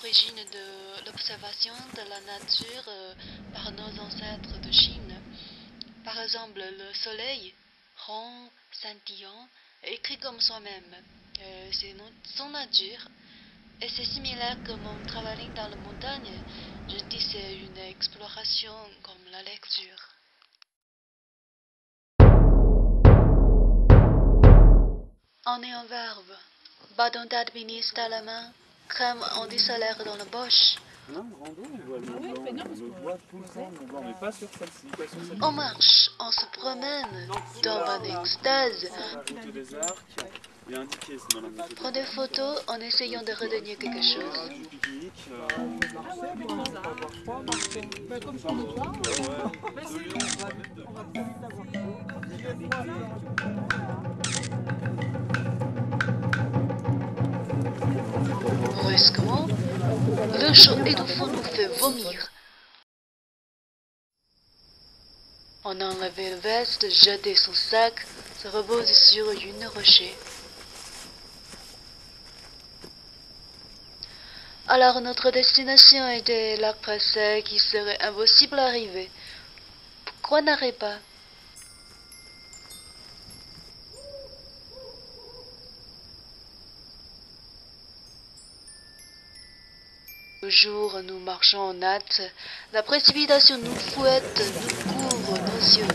l'origine de l'observation de la nature par nos ancêtres de Chine. Par exemple, le soleil, rond, scintillant, est écrit comme soi-même. C'est son nature. Et c'est similaire comme en travaillant dans la montagne. Je dis c'est une exploration comme la lecture. On est en verbe. Bâton d'alpiniste à la main, crème anti-solaire dans la poche. Non, rando, on voit le voit tout le temps, on voit, mais pas sur celle-ci. On marche, on se promène, dans une extase. La route des arcs est indiquée, c'est dans la montée. Prends des photos en essayant de retenir quelque chose. Du pique-nique. Comme sur le toit. Brusquement, le chaud étouffant nous fait vomir. On a enlevé le veste, jeté son sac, se repose sur une rocher. Alors notre destination était lac pressé qui serait impossible à arriver. Pourquoi n'arrêter pas? Toujours nous marchons en hâte, la précipitation nous fouette, nous couvre nos yeux.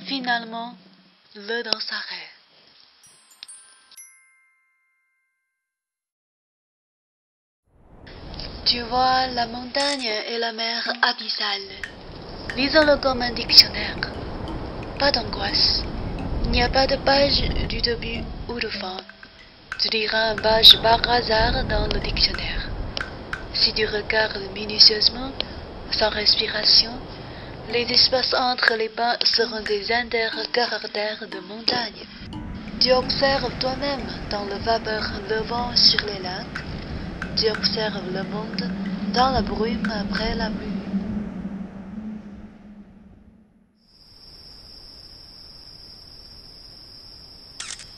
Finalement, le temps s'arrête. Tu vois la montagne et la mer abyssale. Lisons-le comme un dictionnaire. Pas d'angoisse. Il n'y a pas de page du début ou de fin. Tu liras une page par hasard dans le dictionnaire. Si tu regardes minutieusement, sans respiration, les espaces entre les pins seront des intercaractères de montagne. Tu observes toi-même dans la vapeur levant sur les lacs. Tu observes le monde dans la brume après la pluie.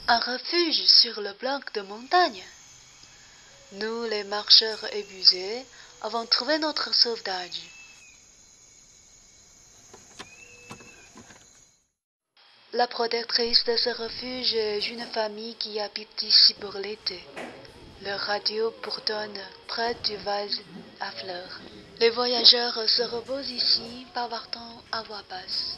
Un refuge sur le bloc de montagne. Nous, les marcheurs épuisés, avons trouvé notre sauvetage. La protectrice de ce refuge est une famille qui habite ici pour l'été. Le radio bourdonne près du vase à fleurs. Les voyageurs se reposent ici, bavardant à voix basse.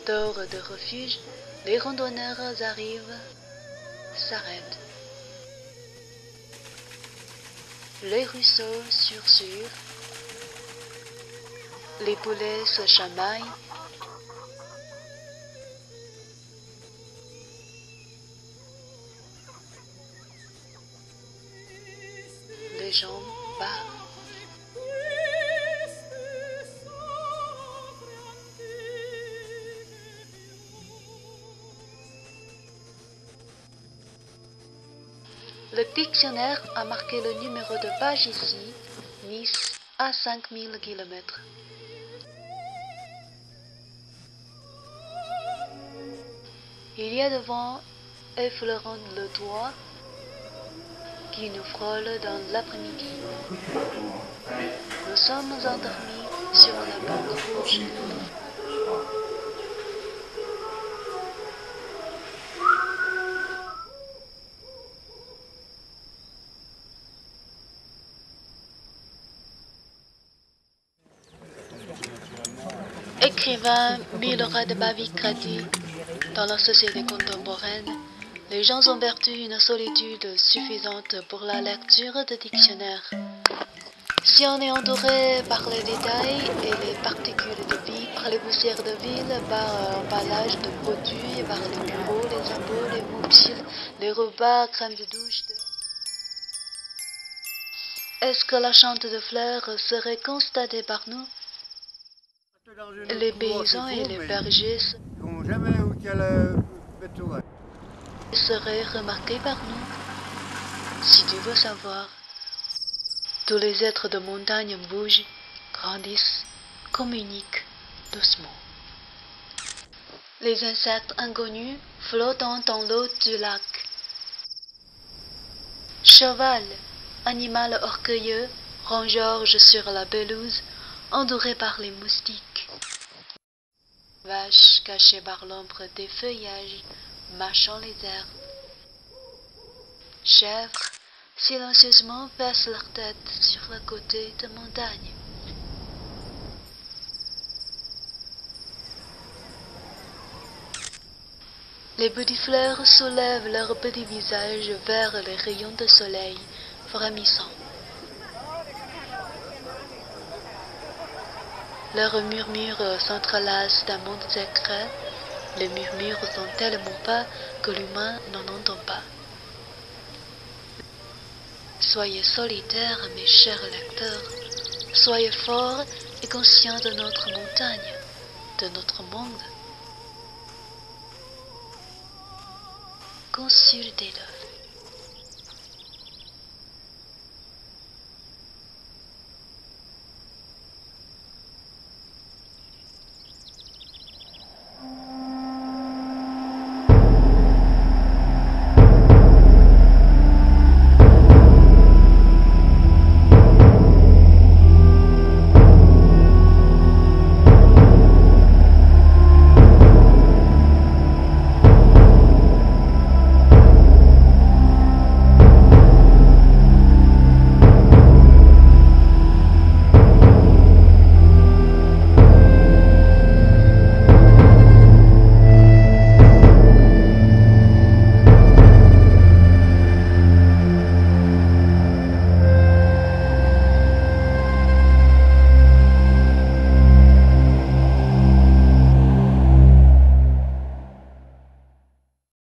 Dehors de refuge, les randonneurs arrivent, s'arrêtent. Les ruisseaux sursure, les poulets se chamaillent. Les gens parlent. Le dictionnaire a marqué le numéro de page ici, Nice, à 5000 km. Il y a devant, effleurant le toit, qui nous frôle dans l'après-midi. Nous sommes endormis sur la banque rouge. Écrivain Milorad Bavikrati, dans la société contemporaine, les gens ont perdu une solitude suffisante pour la lecture de dictionnaires. Si on est entouré par les détails et les particules de vie, par les poussières de ville, par l'emballage de produits, par les bureaux, les impôts, les mobiles, les repas, crème de douche... Est-ce que la chante de fleurs serait constatée par nous? Les paysans et les bergers seraient remarqués par nous. Si tu veux savoir, tous les êtres de montagne bougent, grandissent, communiquent doucement. Les insectes inconnus flottant dans l'eau du lac. Cheval, animal orgueilleux, rongeorge sur la pelouse, entouré par les moustiques. Vache cachée par l'ombre des feuillages, mâchant les herbes. Chèvres, silencieusement versent leur tête sur le côté de montagne. Les petites fleurs soulèvent leurs petits visages vers les rayons de soleil frémissants. Leurs murmures s'entrelacent d'un monde secret. Les murmures sont tellement bas que l'humain n'en entend pas. Soyez solitaires, mes chers lecteurs. Soyez forts et conscients de notre montagne, de notre monde. Consultez-le.